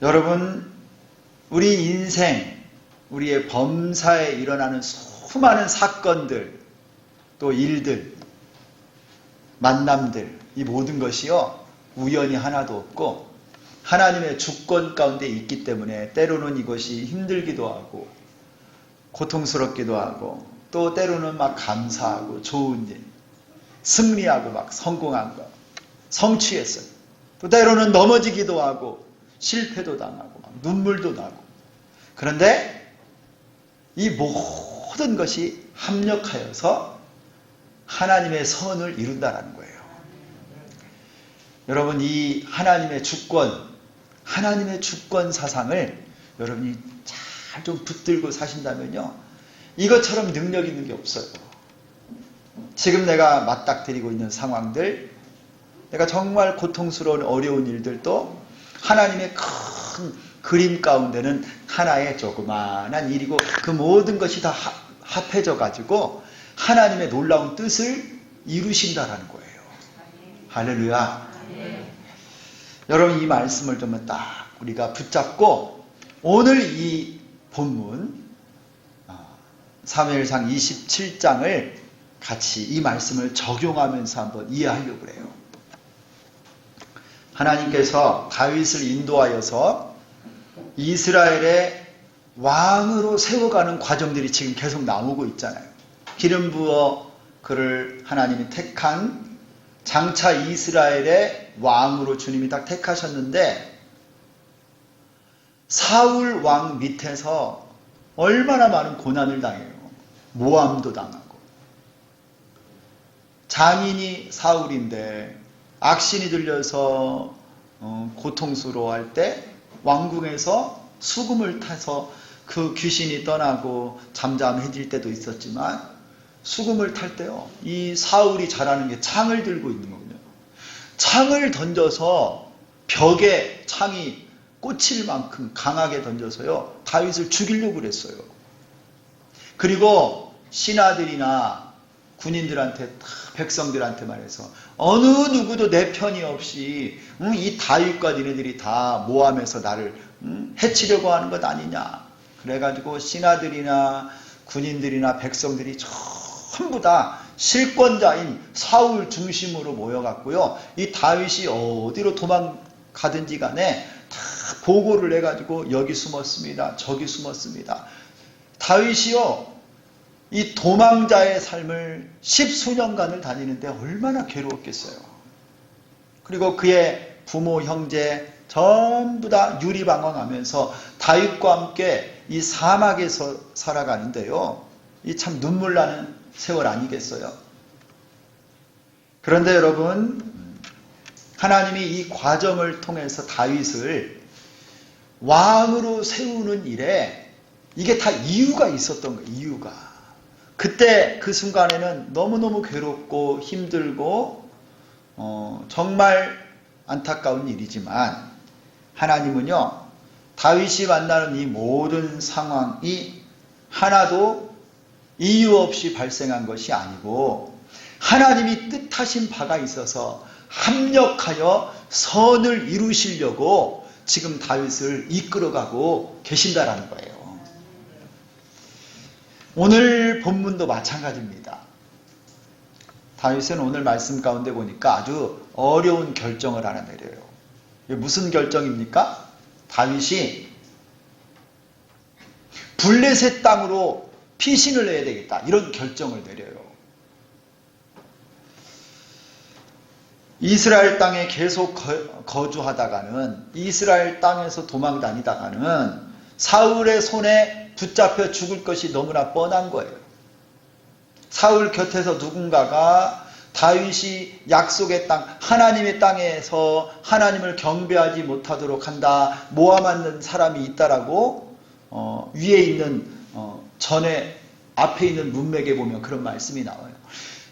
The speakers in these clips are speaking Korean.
여러분, 우리 인생, 우리의 범사에 일어나는 수많은 사건들, 또 일들, 만남들, 이 모든 것이요, 우연이 하나도 없고 하나님의 주권 가운데 있기 때문에 때로는 이것이 힘들기도 하고 고통스럽기도 하고 또 때로는 막 감사하고 좋은 일, 승리하고 막 성공한 것, 성취했어요. 또 때로는 넘어지기도 하고 실패도 당하고 막 눈물도 나고. 그런데 이 모든 것이 합력하여서 하나님의 선을 이룬다는 거예요. 여러분, 이 하나님의 주권 사상을 여러분이 잘 좀 붙들고 사신다면요, 이것처럼 능력 있는 게 없어요. 지금 내가 맞닥뜨리고 있는 상황들, 내가 정말 고통스러운 어려운 일들도 하나님의 큰 그림 가운데는 하나의 조그마한 일이고 그 모든 것이 다 합해져 가지고 하나님의 놀라운 뜻을 이루신다라는 거예요. 할렐루야. 여러분, 이 말씀을 좀 딱 우리가 붙잡고 오늘 이 본문 사무엘상 27장을 같이 이 말씀을 적용하면서 한번 이해하려고 그래요. 하나님께서 다윗을 인도하여서 이스라엘의 왕으로 세워가는 과정들이 지금 계속 나오고 있잖아요. 기름 부어 그를 하나님이 택한 장차 이스라엘의 왕으로 주님이 딱 택하셨는데, 사울 왕 밑에서 얼마나 많은 고난을 당해요. 모함도 당하고. 장인이 사울인데 악신이 들려서 고통스러워할 때 왕궁에서 수금을 타서 그 귀신이 떠나고 잠잠해질 때도 있었지만, 수금을 탈 때요, 이 사울이 잘하는 게 창을 들고 있는 거군요. 창을 던져서 벽에 창이 꽂힐 만큼 강하게 던져서요, 다윗을 죽이려고 그랬어요. 그리고 신하들이나 군인들한테, 백성들한테 말해서 어느 누구도 내 편이 없이 이 다윗과 니네들이 다 모함해서 나를 해치려고 하는 것 아니냐. 그래가지고 신하들이나 군인들이나 백성들이 전부 다 실권자인 사울 중심으로 모여갔고요, 이 다윗이 어디로 도망가든지 간에 다 보고를 해가지고 여기 숨었습니다, 저기 숨었습니다. 다윗이요, 이 도망자의 삶을 10수년간을 다니는데 얼마나 괴로웠겠어요. 그리고 그의 부모, 형제 전부 다 유리방황하면서 다윗과 함께 이 사막에서 살아가는데요, 이 참 눈물 나는 세월 아니겠어요? 그런데 여러분, 하나님이 이 과정을 통해서 다윗을 왕으로 세우는 일에 이게 다 이유가 있었던 거예요. 이유가. 그때 그 순간에는 너무너무 괴롭고 힘들고 정말 안타까운 일이지만, 하나님은요, 다윗이 만나는 이 모든 상황이 하나도 이유 없이 발생한 것이 아니고 하나님이 뜻하신 바가 있어서 합력하여 선을 이루시려고 지금 다윗을 이끌어가고 계신다라는 거예요. 오늘 본문도 마찬가지입니다. 다윗은 오늘 말씀 가운데 보니까 아주 어려운 결정을 하나 내려요. 이게 무슨 결정입니까? 다윗이 블레셋 땅으로 피신을 해야 되겠다, 이런 결정을 내려요. 이스라엘 땅에 계속 거주하다가는, 이스라엘 땅에서 도망 다니다가는 사울의 손에 붙잡혀 죽을 것이 너무나 뻔한 거예요. 사울 곁에서 누군가가 다윗이 약속의 땅, 하나님의 땅에서 하나님을 경배하지 못하도록 한다, 모함하는 사람이 있다라고 위에 있는 전에 앞에 있는 문맥에 보면 그런 말씀이 나와요.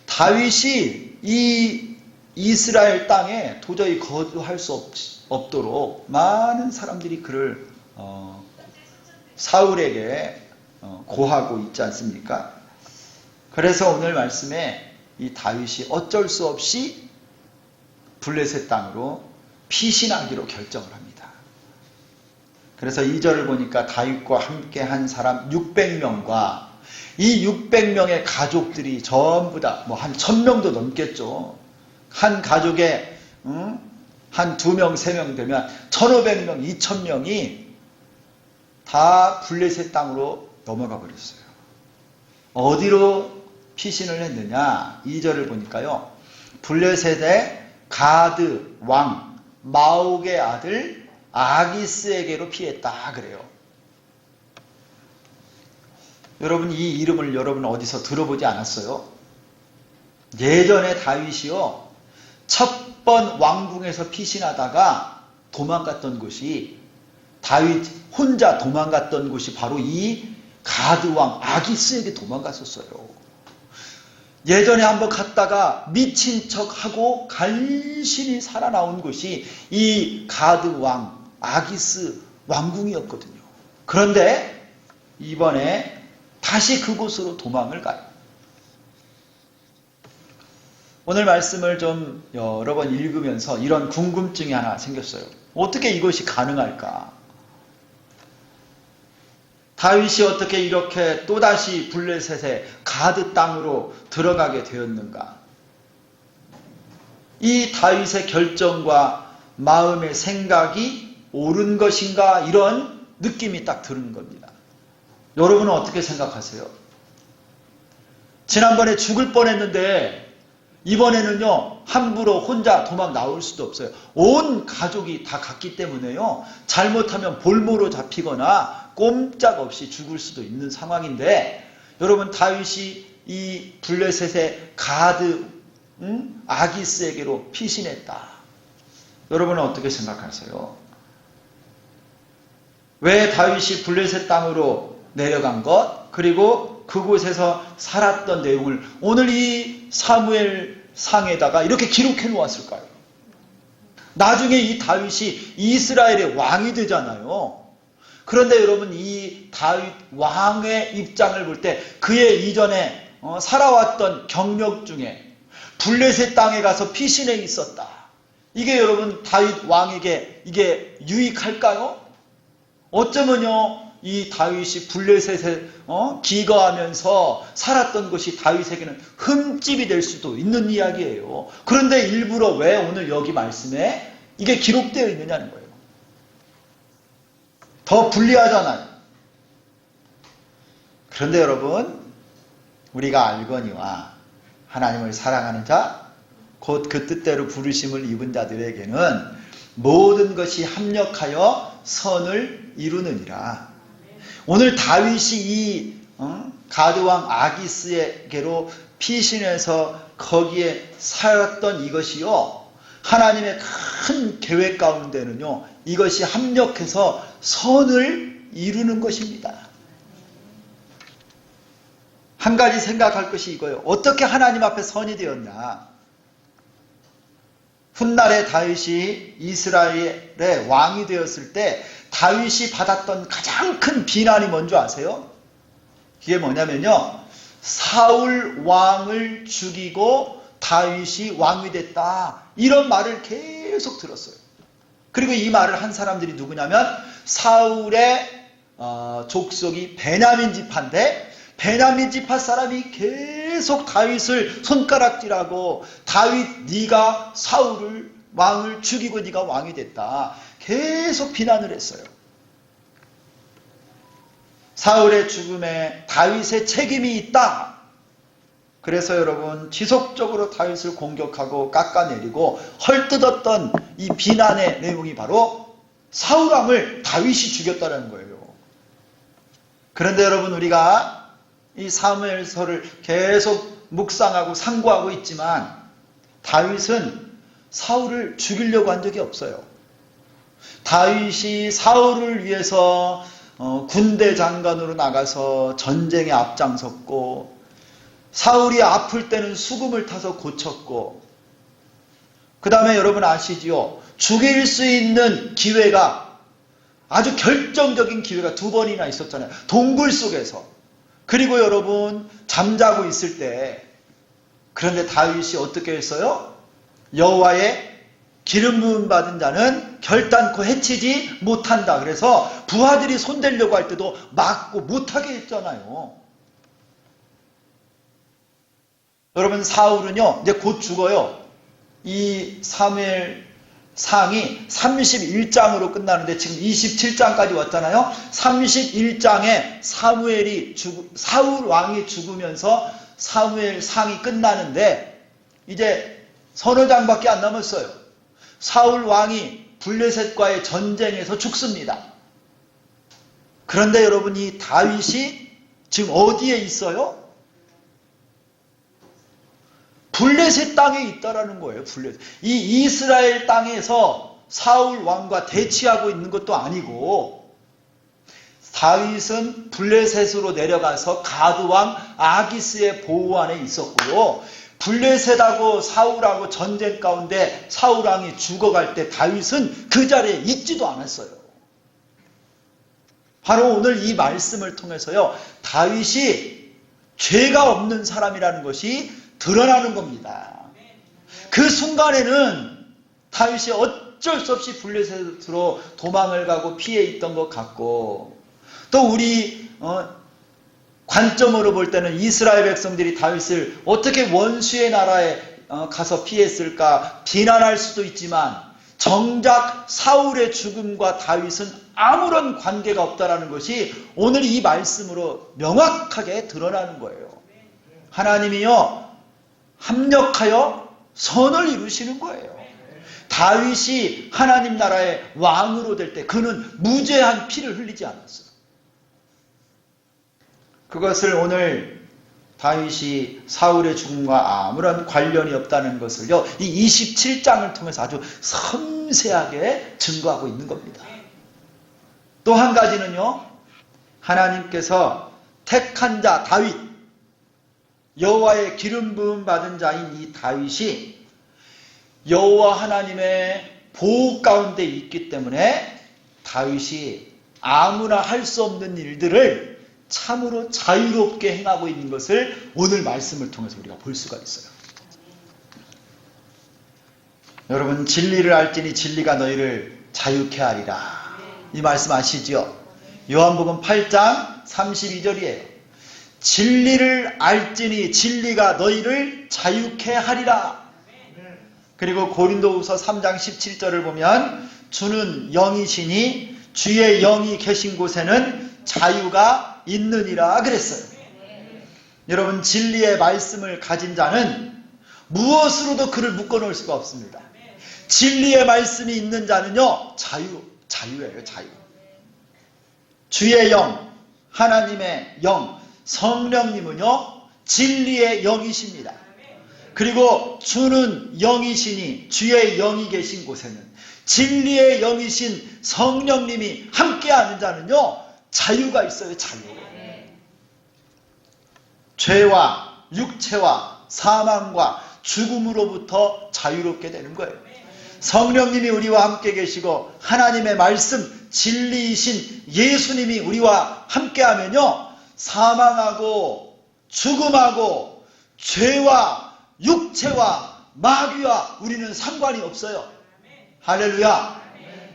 다윗이 이 이스라엘 땅에 도저히 거주할 수 없도록 많은 사람들이 그를 사울에게 고하고 있지 않습니까? 그래서 오늘 말씀에 이 다윗이 어쩔 수 없이 블레셋 땅으로 피신하기로 결정을 합니다. 그래서 2절을 보니까 다윗과 함께 한 사람 600명과 이 600명의 가족들이 전부 다 뭐 한 1000명도 넘겠죠. 한 가족에 한 2명, 3명 되면 1500명, 2000명이 다 블레셋 땅으로 넘어가 버렸어요. 어디로 피신을 했느냐? 2절을 보니까요. 블레셋의 가드 왕 마옥의 아들 아기스에게로 피했다 그래요. 여러분 이 이름을 여러분 어디서 들어보지 않았어요? 예전에 다윗이요. 첫 번 왕궁에서 피신하다가 도망갔던 곳이 다윗 혼자 도망갔던 곳이 바로 이 가드왕 아기스에게 도망갔었어요. 예전에 한번 갔다가 미친 척하고 간신히 살아나온 곳이 이 가드왕 아기스 왕궁이었거든요. 그런데 이번에 다시 그곳으로 도망을 가요. 오늘 말씀을 좀 여러 번 읽으면서 이런 궁금증이 하나 생겼어요. 어떻게 이것이 가능할까? 다윗이 어떻게 이렇게 또다시 블레셋의 가드 땅으로 들어가게 되었는가? 이 다윗의 결정과 마음의 생각이 옳은 것인가? 이런 느낌이 딱 드는 겁니다. 여러분은 어떻게 생각하세요? 지난번에 죽을 뻔했는데 이번에는요 함부로 혼자 도망 나올 수도 없어요. 온 가족이 다 갔기 때문에요 잘못하면 볼모로 잡히거나 꼼짝없이 죽을 수도 있는 상황인데 여러분 다윗이 이 블레셋의 가드 아기스에게로 피신했다. 여러분은 어떻게 생각하세요? 왜 다윗이 블레셋 땅으로 내려간 것 그리고 그곳에서 살았던 내용을 오늘 이 사무엘 상에다가 이렇게 기록해 놓았을까요? 나중에 이 다윗이 이스라엘의 왕이 되잖아요. 그런데 여러분 이 다윗 왕의 입장을 볼 때 그의 이전에 살아왔던 경력 중에 블레셋 땅에 가서 피신해 있었다. 이게 여러분 다윗 왕에게 이게 유익할까요? 어쩌면요 이 다윗이 블레셋에 기거하면서 살았던 것이 다윗에게는 흠집이 될 수도 있는 이야기예요. 그런데 일부러 왜 오늘 여기 말씀에 이게 기록되어 있느냐는 거예요. 더 불리하잖아요. 그런데 여러분 우리가 알거니와 하나님을 사랑하는 자 곧 그 뜻대로 부르심을 입은 자들에게는 모든 것이 합력하여 선을 이루느니라. 오늘 다윗이 이 가드왕 아기스에게로 피신해서 거기에 살았던 이것이요 하나님의 큰 계획 가운데는요 이것이 합력해서 선을 이루는 것입니다. 한 가지 생각할 것이 이거예요. 어떻게 하나님 앞에 선이 되었냐? 훗날에 다윗이 이스라엘의 왕이 되었을 때 다윗이 받았던 가장 큰 비난이 뭔지 아세요? 그게 뭐냐면요 사울 왕을 죽이고 다윗이 왕이 됐다 이런 말을 계속 들었어요. 그리고 이 말을 한 사람들이 누구냐면 사울의 족속이 베냐민 지파인데 베냐민 지파 사람이 계속 다윗을 손가락질하고 다윗 네가 사울을 왕을 죽이고 네가 왕이 됐다 계속 비난을 했어요. 사울의 죽음에 다윗의 책임이 있다. 그래서 여러분 지속적으로 다윗을 공격하고 깎아내리고 헐뜯었던 이 비난의 내용이 바로 사울왕을 다윗이 죽였다는 거예요. 그런데 여러분 우리가 이 사무엘서를 계속 묵상하고 상고하고 있지만 다윗은 사울을 죽이려고 한 적이 없어요. 다윗이 사울을 위해서 군대 장관으로 나가서 전쟁에 앞장섰고 사울이 아플 때는 수금을 타서 고쳤고 그 다음에 여러분 아시지요? 죽일 수 있는 기회가 아주 결정적인 기회가 2번이나 있었잖아요. 동굴 속에서. 그리고 여러분 잠자고 있을 때 그런데 다윗이 어떻게 했어요? 여호와의 기름 부음 받은 자는 결단코 해치지 못한다. 그래서 부하들이 손대려고 할 때도 막고 못하게 했잖아요. 여러분, 사울은요 이제 곧 죽어요. 이 사무엘 상이 31장으로 끝나는데 지금 27장까지 왔잖아요. 31장에 사울 왕이 죽으면서 사무엘 상이 끝나는데 이제 서너 장밖에 안 남았어요. 사울 왕이 블레셋과의 전쟁에서 죽습니다. 그런데 여러분, 이 다윗이 지금 어디에 있어요? 블레셋 땅에 있다라는 거예요. 블레셋. 이 이스라엘 땅에서 사울 왕과 대치하고 있는 것도 아니고, 다윗은 블레셋으로 내려가서 가드 왕 아기스의 보호 안에 있었고요. 블레셋하고 사울하고 전쟁 가운데 사울 왕이 죽어갈 때 다윗은 그 자리에 있지도 않았어요. 바로 오늘 이 말씀을 통해서요, 다윗이 죄가 없는 사람이라는 것이 드러나는 겁니다. 그 순간에는 다윗이 어쩔 수 없이 블레셋으로 도망을 가고 피해 있던 것 같고, 또 우리 관점으로 볼 때는 이스라엘 백성들이 다윗을 어떻게 원수의 나라에 가서 피했을까 비난할 수도 있지만, 정작 사울의 죽음과 다윗은 아무런 관계가 없다라는 것이 오늘 이 말씀으로 명확하게 드러나는 거예요. 하나님이요 합력하여 선을 이루시는 거예요. 다윗이 하나님 나라의 왕으로 될 때 그는 무죄한 피를 흘리지 않았어요. 그것을 오늘 다윗이 사울의 죽음과 아무런 관련이 없다는 것을요, 이 27장을 통해서 아주 섬세하게 증거하고 있는 겁니다. 또 한 가지는요, 하나님께서 택한 자 다윗, 여호와의 기름 부음 받은 자인 이 다윗이 여호와 하나님의 보호 가운데 있기 때문에 다윗이 아무나 할 수 없는 일들을 참으로 자유롭게 행하고 있는 것을 오늘 말씀을 통해서 우리가 볼 수가 있어요. 여러분, 진리를 알지니 진리가 너희를 자유케 하리라. 이 말씀 아시죠? 요한복음 8장 32절이에요. 진리를 알지니 진리가 너희를 자유케 하리라. 그리고 고린도후서 3장 17절을 보면 주는 영이시니 주의 영이 계신 곳에는 자유가 있느니라 그랬어요. 여러분, 진리의 말씀을 가진 자는 무엇으로도 그를 묶어놓을 수가 없습니다. 진리의 말씀이 있는 자는요, 자유예요, 자유. 주의 영, 하나님의 영, 성령님은요 진리의 영이십니다. 그리고 주는 영이시니 주의 영이 계신 곳에는 진리의 영이신 성령님이 함께하는 자는요 자유가 있어요. 자유. 죄와 육체와 사망과 죽음으로부터 자유롭게 되는 거예요. 성령님이 우리와 함께 계시고 하나님의 말씀 진리이신 예수님이 우리와 함께하면요 사망하고 죽음하고 죄와 육체와 마귀와 우리는 상관이 없어요. 할렐루야.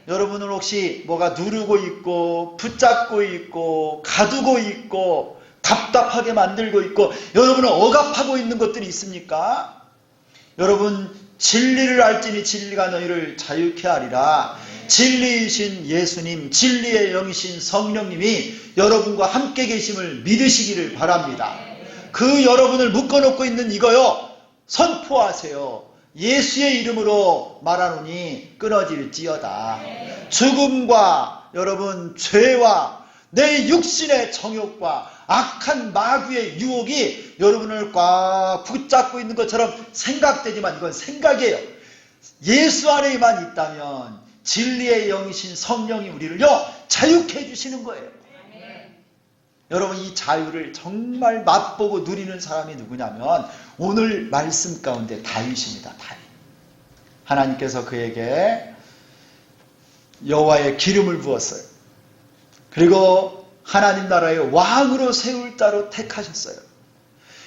여러분은 혹시 뭐가 누르고 있고 붙잡고 있고 가두고 있고 답답하게 만들고 있고 여러분은 억압하고 있는 것들이 있습니까? 여러분, 진리를 알지니 진리가 너희를 자유케 하리라. 진리이신 예수님, 진리의 영이신 성령님이 여러분과 함께 계심을 믿으시기를 바랍니다. 그 여러분을 묶어놓고 있는 이거요 선포하세요. 예수의 이름으로 말하노니 끊어질지어다. 죽음과 여러분 죄와 내 육신의 정욕과 악한 마귀의 유혹이 여러분을 꽉 붙잡고 있는 것처럼 생각되지만 이건 생각이에요. 예수 안에만 있다면 진리의 영이신 성령이 우리를요 자유케 해주시는 거예요. 여러분, 이 자유를 정말 맛보고 누리는 사람이 누구냐면 오늘 말씀 가운데 다윗입니다. 다윗. 하나님께서 그에게 여호와의 기름을 부었어요. 그리고 하나님 나라의 왕으로 세울 자로 택하셨어요.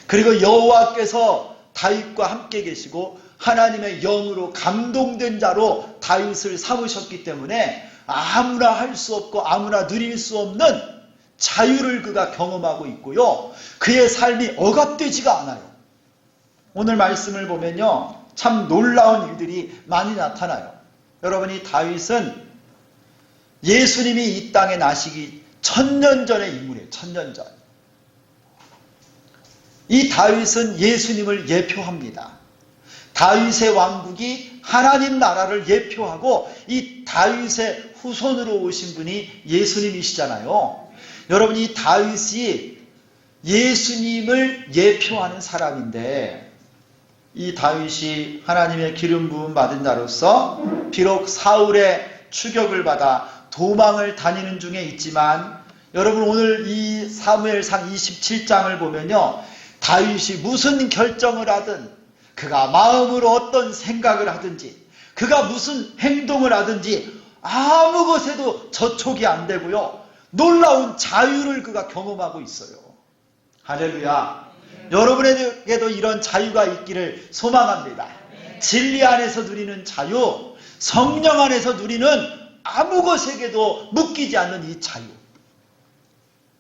그리고 여호와께서 다윗과 함께 계시고 하나님의 영으로 감동된 자로 다윗을 삼으셨기 때문에 아무나 할 수 없고 아무나 누릴 수 없는 자유를 그가 경험하고 있고요. 그의 삶이 억압되지가 않아요. 오늘 말씀을 보면요, 참 놀라운 일들이 많이 나타나요. 여러분이 다윗은 예수님이 이 땅에 나시기 1000년 전의 인물이에요. 1000년 전. 이 다윗은 예수님을 예표합니다. 다윗의 왕국이 하나님 나라를 예표하고 이 다윗의 후손으로 오신 분이 예수님이시잖아요. 여러분, 이 다윗이 예수님을 예표하는 사람인데, 이 다윗이 하나님의 기름 부음 받은 자로서 비록 사울의 추격을 받아 도망을 다니는 중에 있지만, 여러분 오늘 이 사무엘상 27장을 보면요, 다윗이 무슨 결정을 하든, 그가 마음으로 어떤 생각을 하든지, 그가 무슨 행동을 하든지 아무 것에도 저촉이 안 되고요, 놀라운 자유를 그가 경험하고 있어요. 할렐루야. 여러분에게도 이런 자유가 있기를 소망합니다. 진리 안에서 누리는 자유, 성령 안에서 누리는 아무 것에게도 묶이지 않는 이 자유.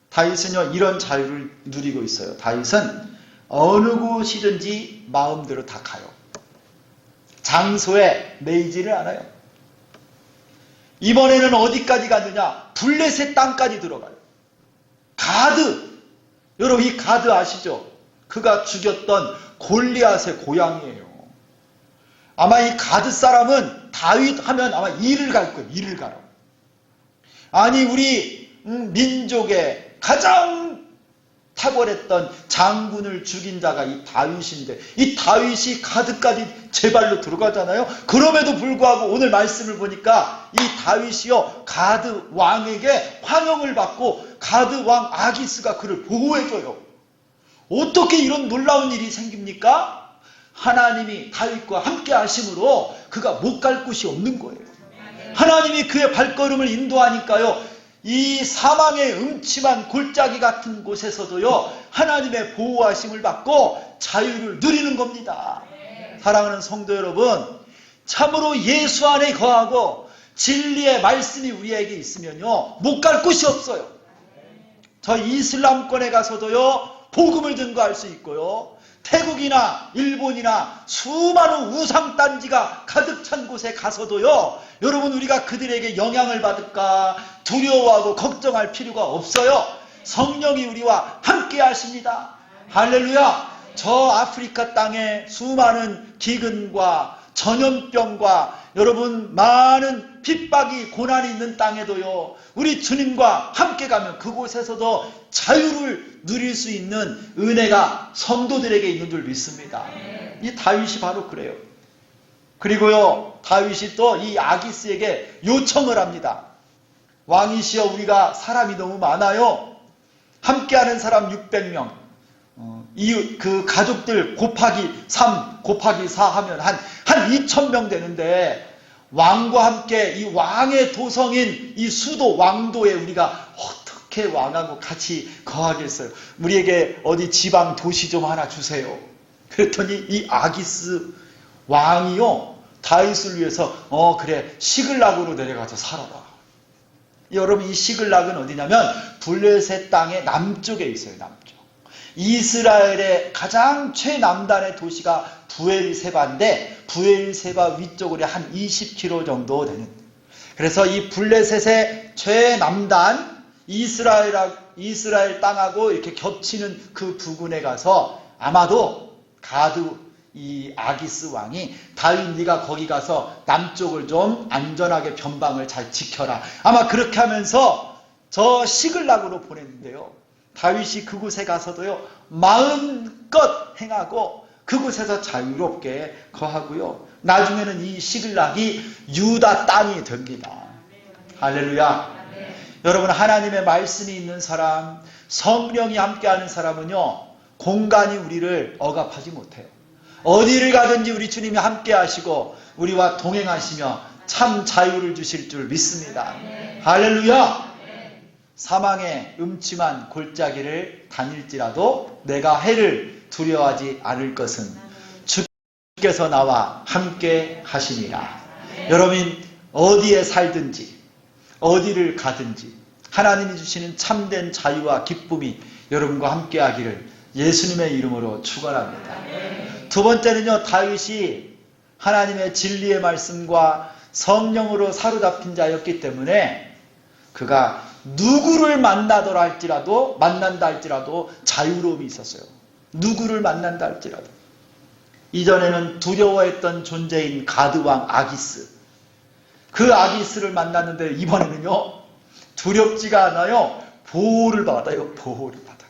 다윗은요, 이런 자유를 누리고 있어요. 다윗은 어느 곳이든지 마음대로 다 가요. 장소에 매이지를 않아요. 이번에는 어디까지 갔느냐? 블레셋 땅까지 들어가요. 가드, 여러분 이 가드 아시죠? 그가 죽였던 골리앗의 고향이에요. 아마 이 가드 사람은 다윗 하면 아마 이를 갈 거예요. 이를 가러. 아니 우리 민족의 가장 탁월했던 장군을 죽인 자가 이 다윗인데, 이 다윗이 가드까지 제 발로 들어가잖아요. 그럼에도 불구하고 오늘 말씀을 보니까 이 다윗이요, 가드 왕에게 환영을 받고 가드 왕 아기스가 그를 보호해줘요. 어떻게 이런 놀라운 일이 생깁니까? 하나님이 다윗과 함께 하심으로 그가 못 갈 곳이 없는 거예요. 하나님이 그의 발걸음을 인도하니까요, 이 사망의 음침한 골짜기 같은 곳에서도요, 하나님의 보호하심을 받고 자유를 누리는 겁니다. 사랑하는 성도 여러분, 참으로 예수 안에 거하고 진리의 말씀이 우리에게 있으면요, 못 갈 곳이 없어요. 저 이슬람권에 가서도요, 복음을 증거할 수 있고요, 태국이나 일본이나 수많은 우상단지가 가득 찬 곳에 가서도요, 여러분 우리가 그들에게 영향을 받을까 두려워하고 걱정할 필요가 없어요. 성령이 우리와 함께 하십니다. 할렐루야. 저 아프리카 땅에 수많은 기근과 전염병과 여러분 많은 핍박이 고난이 있는 땅에도요, 우리 주님과 함께 가면 그곳에서도 자유를 누릴 수 있는 은혜가 성도들에게 있는 줄 믿습니다. 이 다윗이 바로 그래요. 그리고요, 다윗이 또 이 아기스에게 요청을 합니다. 왕이시여, 우리가 사람이 너무 많아요. 함께하는 사람 600명. 그 가족들 곱하기 3, 곱하기 4 하면 한 2000명 되는데, 왕과 함께 이 왕의 도성인 이 수도 왕도에 우리가 어떻게 왕하고 같이 거하겠어요? 우리에게 어디 지방 도시 좀 하나 주세요. 그랬더니 이 아기스 왕이요, 다윗을 위해서 그래, 시글락으로 내려가서 살아라. 여러분, 이 시글락은 어디냐면 블레셋 땅의 남쪽에 있어요. 남쪽. 이스라엘의 가장 최남단의 도시가 부엘세바인데, 부엘세바 위쪽으로 한 20km 정도 되는, 그래서 이 블레셋의 최남단 이스라엘 땅하고 이렇게 겹치는 그 부근에 가서 아마도 가드 이 아기스 왕이 다윗, 네가 거기 가서 남쪽을 좀 안전하게 변방을 잘 지켜라, 아마 그렇게 하면서 저 시글락으로 보냈는데요, 다윗이 그곳에 가서도요, 마음껏 행하고 그곳에서 자유롭게 거하고요, 나중에는 이 시글락이 유다 땅이 됩니다. 할렐루야. 여러분, 하나님의 말씀이 있는 사람, 성령이 함께하는 사람은요, 공간이 우리를 억압하지 못해요. 어디를 가든지 우리 주님이 함께 하시고 우리와 동행하시며 참 자유를 주실 줄 믿습니다. 할렐루야. 사망의 음침한 골짜기를 다닐지라도 내가 해를 두려워하지 않을 것은 주께 주께서 나와 함께 하시니라. 여러분 어디에 살든지 어디를 가든지 하나님이 주시는 참된 자유와 기쁨이 여러분과 함께 하기를 예수님의 이름으로 축원합니다. 두 번째는요, 다윗이 하나님의 진리의 말씀과 성령으로 사로잡힌 자였기 때문에 그가 누구를 만난다 할지라도 자유로움이 있었어요. 누구를 만난다 할지라도. 이전에는 두려워했던 존재인 가드왕 아기스, 그 아기스를 만났는데 이번에는요 두렵지가 않아요. 보호를 받아요. 보호를 받아.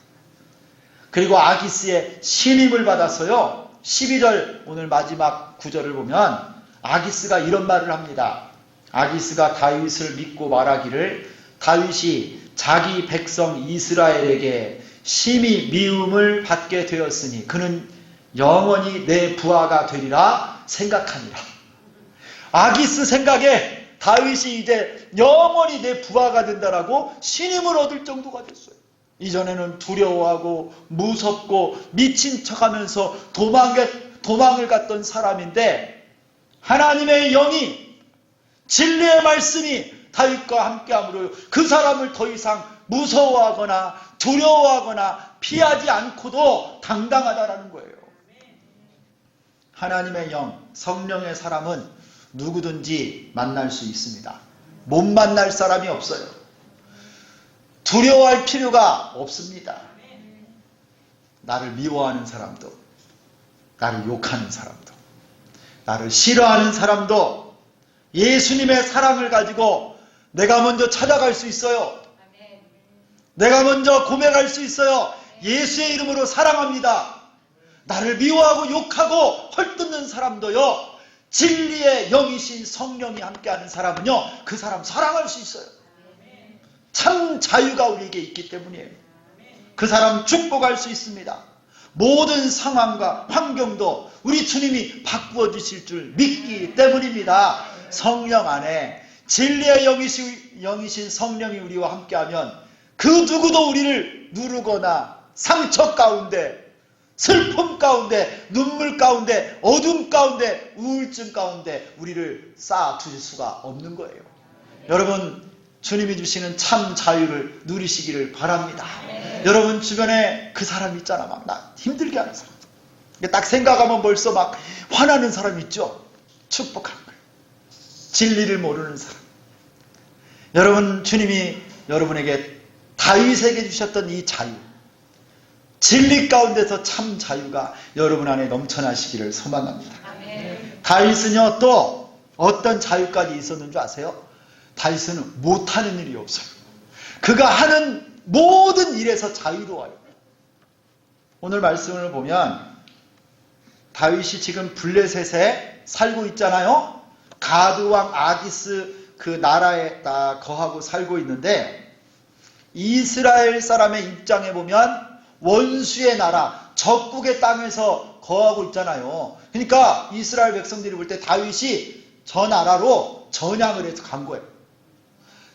그리고 아기스의 신임을 받아서요 12절 오늘 마지막 구절을 보면 아기스가 이런 말을 합니다. 아기스가 다윗을 믿고 말하기를 다윗이 자기 백성 이스라엘에게 심히 미움을 받게 되었으니 그는 영원히 내 부하가 되리라 생각하니라. 아기스 생각에 다윗이 이제 영원히 내 부하가 된다라고 신임을 얻을 정도가 됐어요. 이전에는 두려워하고 무섭고 미친 척하면서 도망을 갔던 사람인데 하나님의 영이 진리의 말씀이 다윗과 함께함으로 그 사람을 더 이상 무서워하거나 두려워하거나 피하지 않고도 당당하다라는 거예요. 하나님의 영, 성령의 사람은 누구든지 만날 수 있습니다. 못 만날 사람이 없어요. 두려워할 필요가 없습니다. 나를 미워하는 사람도, 나를 욕하는 사람도, 나를 싫어하는 사람도 예수님의 사랑을 가지고 내가 먼저 찾아갈 수 있어요. 내가 먼저 고백할 수 있어요. 예수의 이름으로 사랑합니다. 나를 미워하고 욕하고 헐뜯는 사람도요, 진리의 영이신 성령이 함께하는 사람은요, 그 사람 사랑할 수 있어요. 참 자유가 우리에게 있기 때문이에요. 그 사람 축복할 수 있습니다. 모든 상황과 환경도 우리 주님이 바꾸어 주실 줄 믿기 때문입니다. 성령 안에 진리의 영이신 성령이 우리와 함께하면 그 누구도 우리를 누르거나 상처 가운데, 슬픔 가운데, 눈물 가운데, 어둠 가운데, 우울증 가운데 우리를 쌓아두실 수가 없는 거예요. 여러분, 주님이 주시는 참 자유를 누리시기를 바랍니다. 여러분 주변에 그 사람 있잖아. 막 나 힘들게 하는 사람. 딱 생각하면 벌써 막 화나는 사람 있죠. 축복하는 거예요. 진리를 모르는 사람. 여러분, 주님이 여러분에게 다윗에게 주셨던 이 자유, 진리 가운데서 참 자유가 여러분 안에 넘쳐나시기를 소망합니다. 다윗은요 또 어떤 자유까지 있었는 줄 아세요? 다윗은 못하는 일이 없어요. 그가 하는 모든 일에서 자유로워요. 오늘 말씀을 보면 다윗이 지금 블레셋에 살고 있잖아요. 가드왕 아기스 그 나라에 다 거하고 살고 있는데, 이스라엘 사람의 입장에 보면 원수의 나라, 적국의 땅에서 거하고 있잖아요. 그러니까 이스라엘 백성들이 볼 때 다윗이 저 나라로 전향을 해서 간 거예요.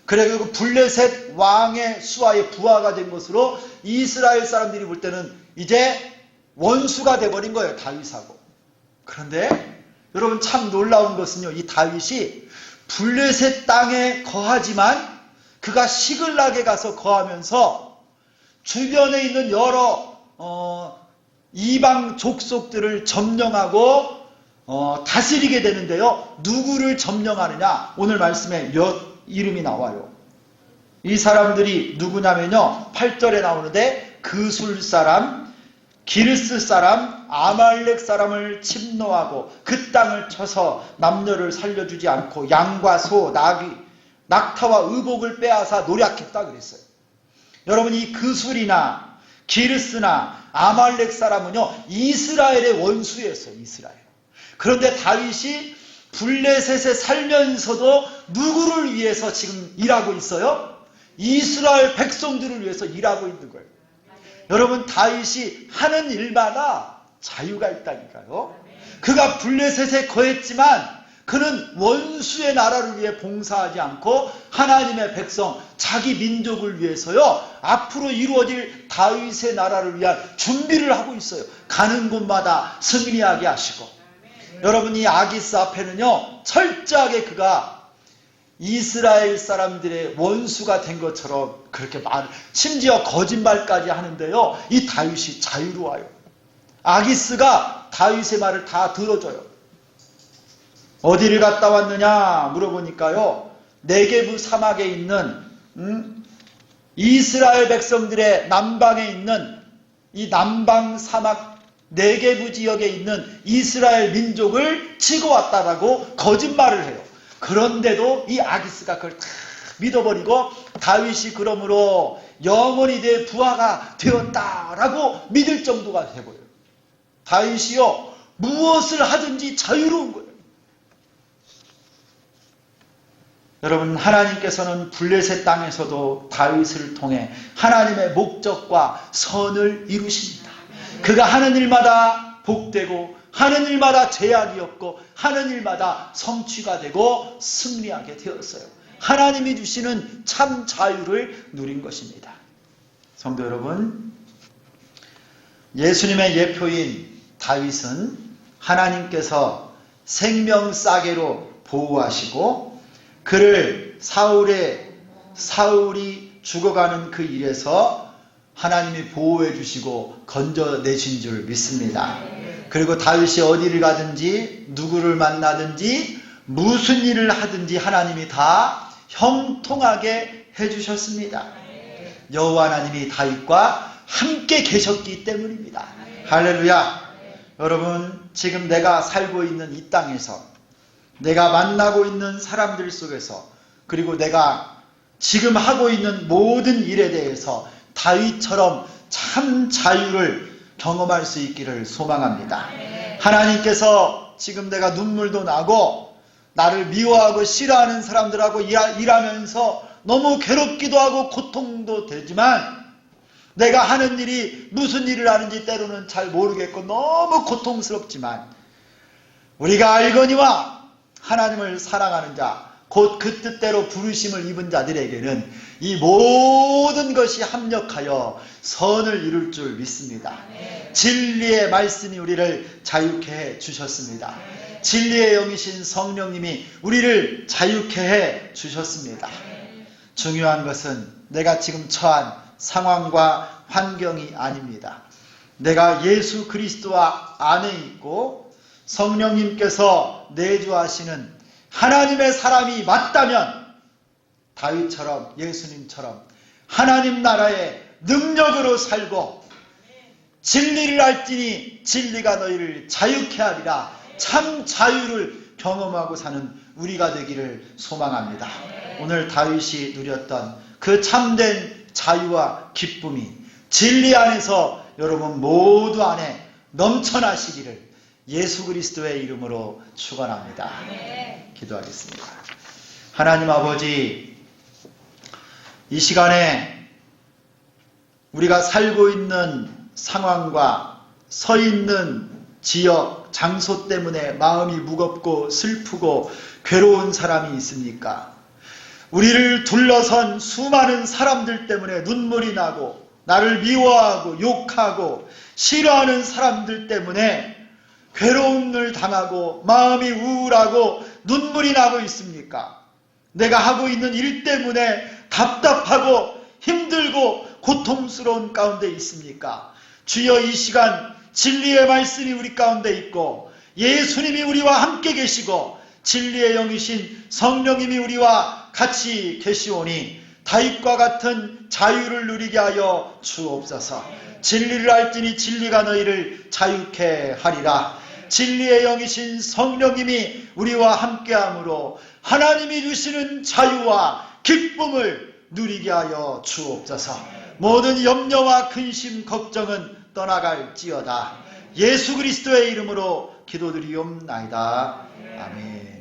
그래서 블레셋 왕의 수하의 부하가 된 것으로 이스라엘 사람들이 볼 때는 이제 원수가 돼버린 거예요, 다윗하고. 그런데 여러분 참 놀라운 것은요, 이 다윗이 블레셋 땅에 거하지만 그가 시글락에 가서 거하면서 주변에 있는 여러 이방 족속들을 점령하고 다스리게 되는데요. 누구를 점령하느냐? 오늘 말씀에 몇 이름이 나와요. 이 사람들이 누구냐면요, 8절에 나오는데 그술 사람, 기르스 사람, 아말렉 사람을 침노하고 그 땅을 쳐서 남녀를 살려주지 않고 양과 소, 낙타와 의복을 빼앗아 노략했다 그랬어요. 여러분, 이 그술이나 기르스나 아말렉 사람은요 이스라엘의 원수였어요. 이스라엘. 그런데 다윗이 블레셋에 살면서도 누구를 위해서 지금 일하고 있어요? 이스라엘 백성들을 위해서 일하고 있는 거예요. 여러분, 다윗이 하는 일마다 자유가 있다니까요. 그가 블레셋에 거했지만 그는 원수의 나라를 위해 봉사하지 않고 하나님의 백성, 자기 민족을 위해서요 앞으로 이루어질 다윗의 나라를 위한 준비를 하고 있어요. 가는 곳마다 승리하게 하시고 여러분, 이 아기스 앞에는요, 철저하게 그가 이스라엘 사람들의 원수가 된 것처럼 그렇게 심지어 거짓말까지 하는데요, 이 다윗이 자유로워요. 아기스가 다윗의 말을 다 들어줘요. 어디를 갔다 왔느냐 물어보니까요, 네게부 사막에 있는 이스라엘 백성들의 남방에 있는 이 남방 사막 네게부 지역에 있는 이스라엘 민족을 치고 왔다라고 거짓말을 해요. 그런데도 이 아기스가 그걸 다 믿어버리고 다윗이 그러므로 영원히 내 부하가 되었다라고 믿을 정도가 되고요. 다윗이요, 무엇을 하든지 자유로운 거예요. 여러분, 하나님께서는 블레셋 땅에서도 다윗을 통해 하나님의 목적과 선을 이루십니다. 그가 하는 일마다 복되고 하는 일마다 제약이 없고 하는 일마다 성취가 되고 승리하게 되었어요. 하나님이 주시는 참 자유를 누린 것입니다. 성도 여러분, 예수님의 예표인 다윗은 하나님께서 생명싸개로 보호하시고 그를 사울이 죽어가는 그 일에서 하나님이 보호해 주시고 건져내신 줄 믿습니다. 그리고 다윗이 어디를 가든지 누구를 만나든지 무슨 일을 하든지 하나님이 다 형통하게 해주셨습니다. 여호와 하나님이 다윗과 함께 계셨기 때문입니다. 할렐루야. 여러분, 지금 내가 살고 있는 이 땅에서, 내가 만나고 있는 사람들 속에서, 그리고 내가 지금 하고 있는 모든 일에 대해서 다윗처럼 참 자유를 경험할 수 있기를 소망합니다. 하나님께서 지금 내가 눈물도 나고 나를 미워하고 싫어하는 사람들하고 일하면서 너무 괴롭기도 하고 고통도 되지만, 내가 하는 일이 무슨 일을 하는지 때로는 잘 모르겠고 너무 고통스럽지만, 우리가 알거니와 하나님을 사랑하는 자, 곧 그 뜻대로 부르심을 입은 자들에게는 이 모든 것이 합력하여 선을 이룰 줄 믿습니다. 진리의 말씀이 우리를 자유케 해 주셨습니다. 진리의 영이신 성령님이 우리를 자유케 해 주셨습니다. 중요한 것은 내가 지금 처한 상황과 환경이 아닙니다. 내가 예수 그리스도와 안에 있고 성령님께서 내주하시는 하나님의 사람이 맞다면 다윗처럼, 예수님처럼 하나님 나라의 능력으로 살고 진리를 알지니 진리가 너희를 자유케 하리라, 참 자유를 경험하고 사는 우리가 되기를 소망합니다. 오늘 다윗이 누렸던 그 참된 자유와 기쁨이 진리 안에서 여러분 모두 안에 넘쳐나시기를 예수 그리스도의 이름으로 축원합니다. 기도하겠습니다. 하나님 아버지, 이 시간에 우리가 살고 있는 상황과 서 있는 지역, 장소 때문에 마음이 무겁고 슬프고 괴로운 사람이 있습니까? 우리를 둘러선 수많은 사람들 때문에 눈물이 나고 나를 미워하고 욕하고 싫어하는 사람들 때문에 괴로움을 당하고 마음이 우울하고 눈물이 나고 있습니까? 내가 하고 있는 일 때문에 답답하고 힘들고 고통스러운 가운데 있습니까? 주여, 이 시간 진리의 말씀이 우리 가운데 있고 예수님이 우리와 함께 계시고 진리의 영이신 성령님이 우리와 같이 계시오니 다윗과 같은 자유를 누리게 하여 주옵소서. 진리를 알지니 진리가 너희를 자유케 하리라. 진리의 영이신 성령님이 우리와 함께함으로 하나님이 주시는 자유와 기쁨을 누리게 하여 주옵소서. 모든 염려와 근심, 걱정은 떠나갈지어다. 예수 그리스도의 이름으로 기도드리옵나이다. 아멘.